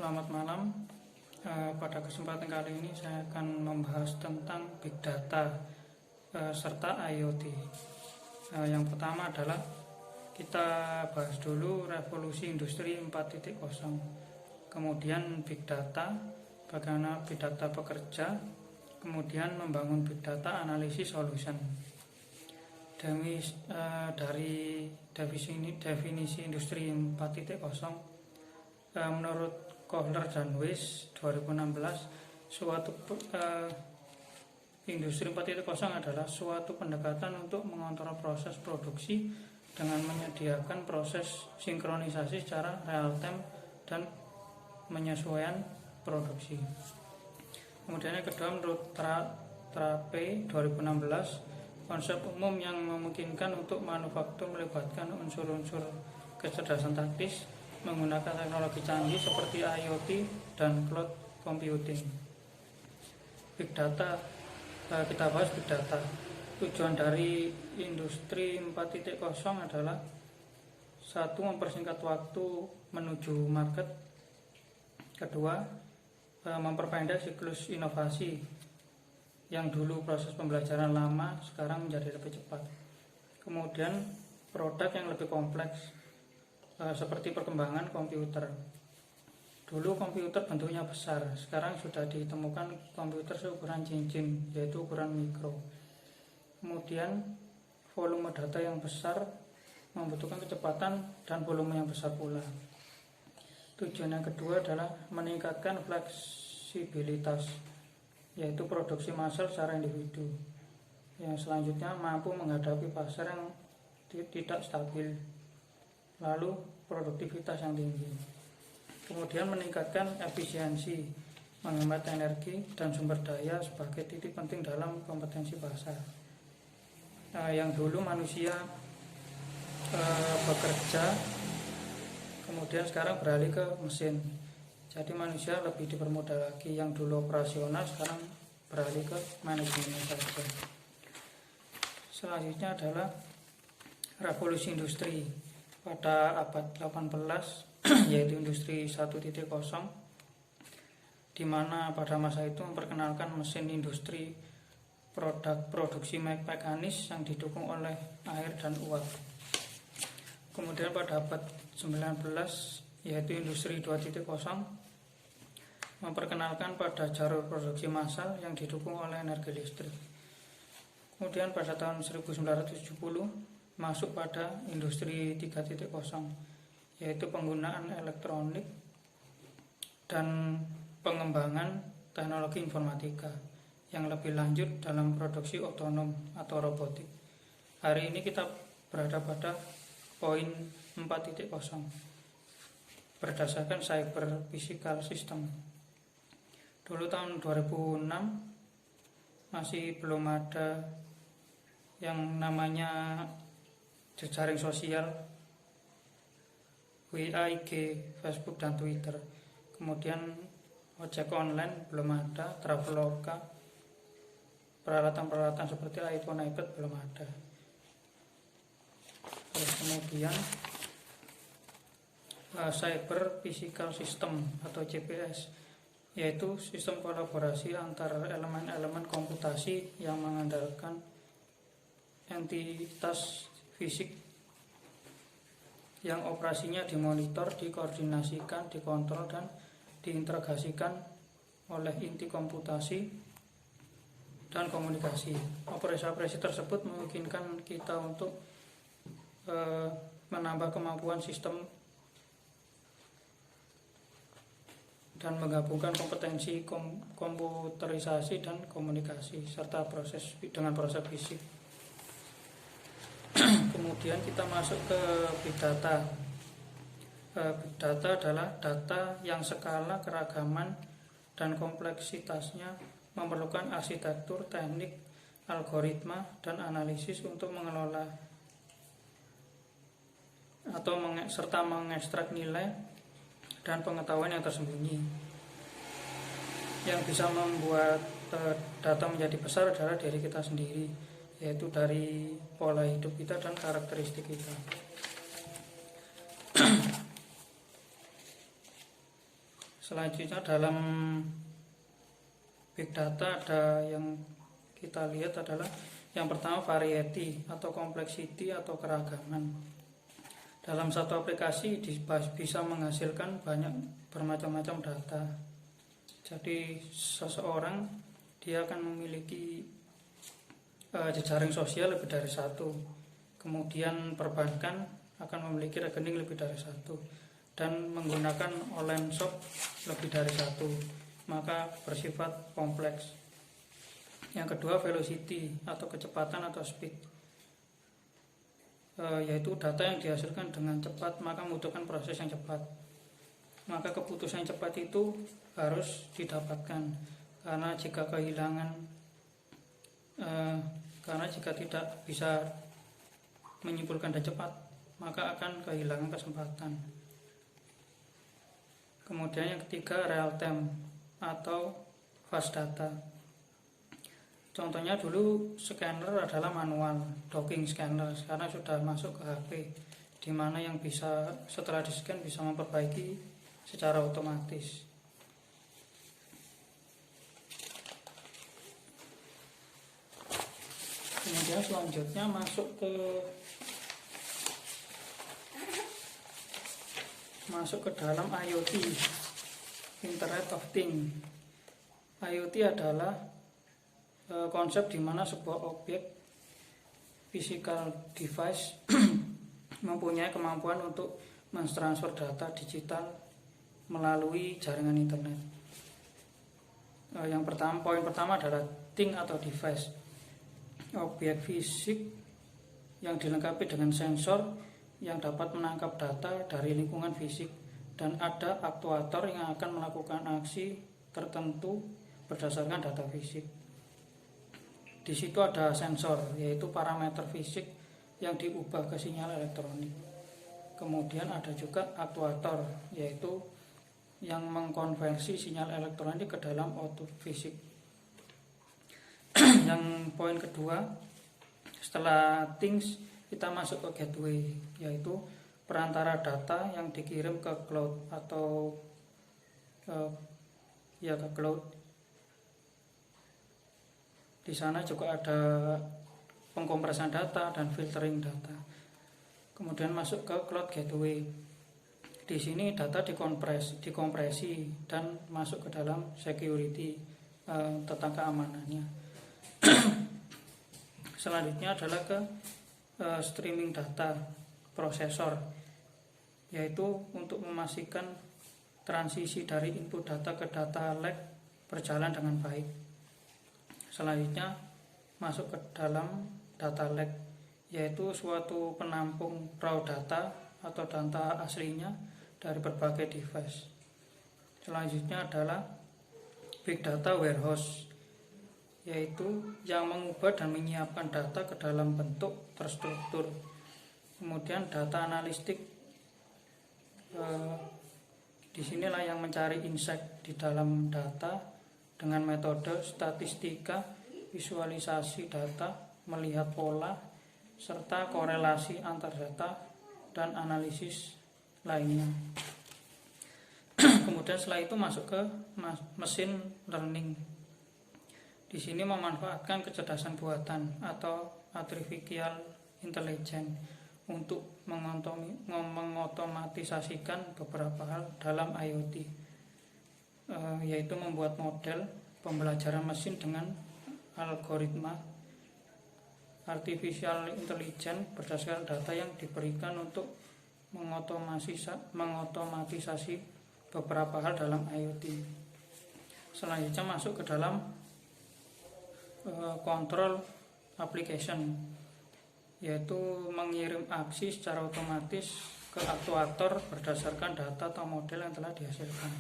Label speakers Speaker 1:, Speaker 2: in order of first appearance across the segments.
Speaker 1: Selamat malam. Pada kesempatan kali ini saya akan membahas tentang Big Data serta IoT. Yang pertama adalah kita bahas dulu revolusi industri 4.0, kemudian Big Data, bagaimana Big Data bekerja, kemudian membangun Big Data Analysis Solution. Dari definisi industri 4.0, menurut Kohler dan Weiss 2016, industri 4.0 adalah suatu pendekatan untuk mengontrol proses produksi dengan menyediakan proses sinkronisasi secara real time dan menyesuaikan produksi. Kemudian yang kedua, menurut Trape 2016, konsep umum yang memungkinkan untuk manufaktur melibatkan unsur-unsur kecerdasan taktis menggunakan teknologi canggih seperti IoT dan cloud computing. Big Data, kita bahas Big Data. Tujuan dari industri 4.0 adalah satu, mempersingkat waktu menuju market. Kedua, memperpendek siklus inovasi yang dulu proses pembelajaran lama sekarang menjadi lebih cepat. Kemudian produk yang lebih kompleks, seperti perkembangan komputer. Dulu komputer bentuknya besar, sekarang sudah ditemukan komputer seukuran cincin, yaitu ukuran mikro. Kemudian volume data yang besar membutuhkan kecepatan dan volume yang besar pula. Tujuan yang kedua adalah meningkatkan fleksibilitas, yaitu produksi massal secara individu. Yang selanjutnya, mampu menghadapi pasar yang tidak stabil, lalu produktivitas yang tinggi. Kemudian meningkatkan efisiensi, menghemat energi dan sumber daya sebagai titik penting dalam kompetensi pasar. Yang dulu manusia bekerja, kemudian sekarang beralih ke mesin. Jadi manusia lebih dipermudah lagi. Yang dulu operasional, sekarang beralih ke manajemen saja. Selanjutnya adalah revolusi industri pada abad 18, yaitu industri 1.0, di mana pada masa itu memperkenalkan mesin industri, produk produksi mekanis yang didukung oleh air dan uap. Kemudian pada abad 19, yaitu industri 2.0, memperkenalkan pada jalur produksi massal yang didukung oleh energi listrik. Kemudian pada tahun 1970 masuk pada industri 3.0, yaitu penggunaan elektronik dan pengembangan teknologi informatika yang lebih lanjut dalam produksi otonom atau robotik. Hari ini kita berada pada poin 4.0 berdasarkan cyber physical system. Dulu tahun 2006 masih belum ada yang namanya jejaring sosial, WA, IG, Facebook, dan Twitter. Kemudian ojek online belum ada, Traveloka, peralatan-peralatan seperti iPhone, iPad belum ada. Terus kemudian cyber physical system atau CPS, yaitu sistem kolaborasi antar elemen-elemen komputasi yang mengandalkan entitas fisik yang operasinya dimonitor, dikoordinasikan, dikontrol, dan diintegrasikan oleh inti komputasi dan komunikasi. Operasi-operasi tersebut memungkinkan kita untuk menambah kemampuan sistem dan menggabungkan kompetensi komputerisasi dan komunikasi serta proses fisik. Kemudian kita masuk ke Big Data. Big Data adalah data yang skala, keragaman, dan kompleksitasnya memerlukan arsitektur, teknik, algoritma, dan analisis untuk mengelola atau serta mengekstrak nilai dan pengetahuan yang tersembunyi. Yang bisa membuat data menjadi besar adalah diri kita sendiri, yaitu dari pola hidup kita dan karakteristik kita. Selanjutnya dalam big data ada yang kita lihat adalah yang pertama variety atau complexity atau keragaman. Dalam satu aplikasi bisa menghasilkan banyak bermacam-macam data. Jadi seseorang dia akan memiliki jejaring sosial lebih dari satu. Kemudian perbankan akan memiliki rekening lebih dari satu, dan menggunakan online shop lebih dari satu, maka bersifat kompleks. Yang kedua velocity atau kecepatan atau speed, yaitu data yang dihasilkan dengan cepat maka membutuhkan proses yang cepat. Maka keputusan yang cepat itu harus didapatkan, karena jika tidak bisa menyimpulkan dan cepat, maka akan kehilangan kesempatan. Kemudian yang ketiga real time atau fast data. Contohnya dulu scanner adalah manual, docking scanner, sekarang sudah masuk ke HP, di mana yang bisa setelah di-scan bisa memperbaiki secara otomatis. Kemudian selanjutnya masuk ke dalam IoT, Internet of Things. IoT adalah konsep di mana sebuah objek physical device mempunyai kemampuan untuk mentransfer data digital melalui jaringan internet. Poin pertama adalah thing atau device, objek fisik yang dilengkapi dengan sensor yang dapat menangkap data dari lingkungan fisik, dan ada aktuator yang akan melakukan aksi tertentu berdasarkan data fisik. Di situ ada sensor, yaitu parameter fisik yang diubah ke sinyal elektronik. Kemudian ada juga aktuator, yaitu yang mengkonversi sinyal elektronik ke dalam output fisik. Yang poin kedua, setelah things kita masuk ke gateway, yaitu perantara data yang dikirim ke cloud atau ke cloud. Di sana juga ada pengkompresan data dan filtering data. Kemudian masuk ke cloud gateway. Di sini data dikompresi dan masuk ke dalam security, tentang keamanannya. Selanjutnya adalah ke streaming data prosesor, yaitu untuk memastikan transisi dari input data ke data lake berjalan dengan baik. Selanjutnya masuk ke dalam data lake, yaitu suatu penampung raw data atau data aslinya dari berbagai device. Selanjutnya adalah big data warehouse, yaitu yang mengubah dan menyiapkan data ke dalam bentuk terstruktur. Kemudian data analistik, disinilah yang mencari insight di dalam data dengan metode statistika, visualisasi data, melihat pola, serta korelasi antar data dan analisis lainnya. Kemudian setelah itu masuk ke machine learning. Di sini memanfaatkan kecerdasan buatan atau artificial intelligence untuk mengotomatisasikan beberapa hal dalam IoT, yaitu membuat model pembelajaran mesin dengan algoritma artificial intelligence berdasarkan data yang diberikan untuk mengotomatisasi beberapa hal dalam IoT. Selanjutnya masuk ke dalam control application, yaitu mengirim aksi secara otomatis ke aktuator berdasarkan data atau model yang telah dihasilkan.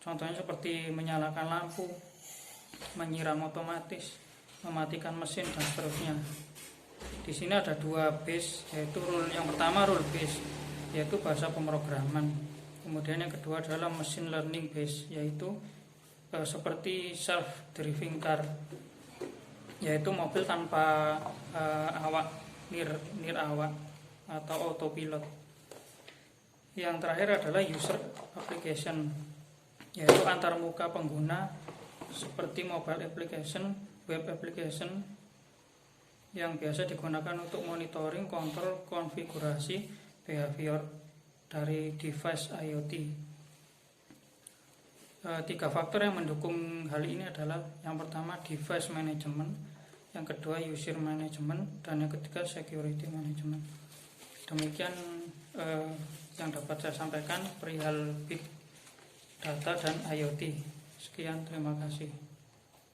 Speaker 1: Contohnya seperti menyalakan lampu, menyiram otomatis, mematikan mesin, dan seterusnya. Di sini ada dua base, yaitu yang pertama rule base, yaitu bahasa pemrograman. Kemudian yang kedua adalah machine learning base, yaitu seperti self driving car, yaitu mobil tanpa awak, near awak atau autopilot. Yang terakhir adalah user application, yaitu antarmuka pengguna seperti mobile application, web application yang biasa digunakan untuk monitoring, kontrol, konfigurasi, behavior dari device IoT. 3 faktor yang mendukung hal ini adalah yang pertama device management, yang kedua user management, dan yang ketiga security management. Demikian yang dapat saya sampaikan perihal big data dan IoT. Sekian, terima kasih.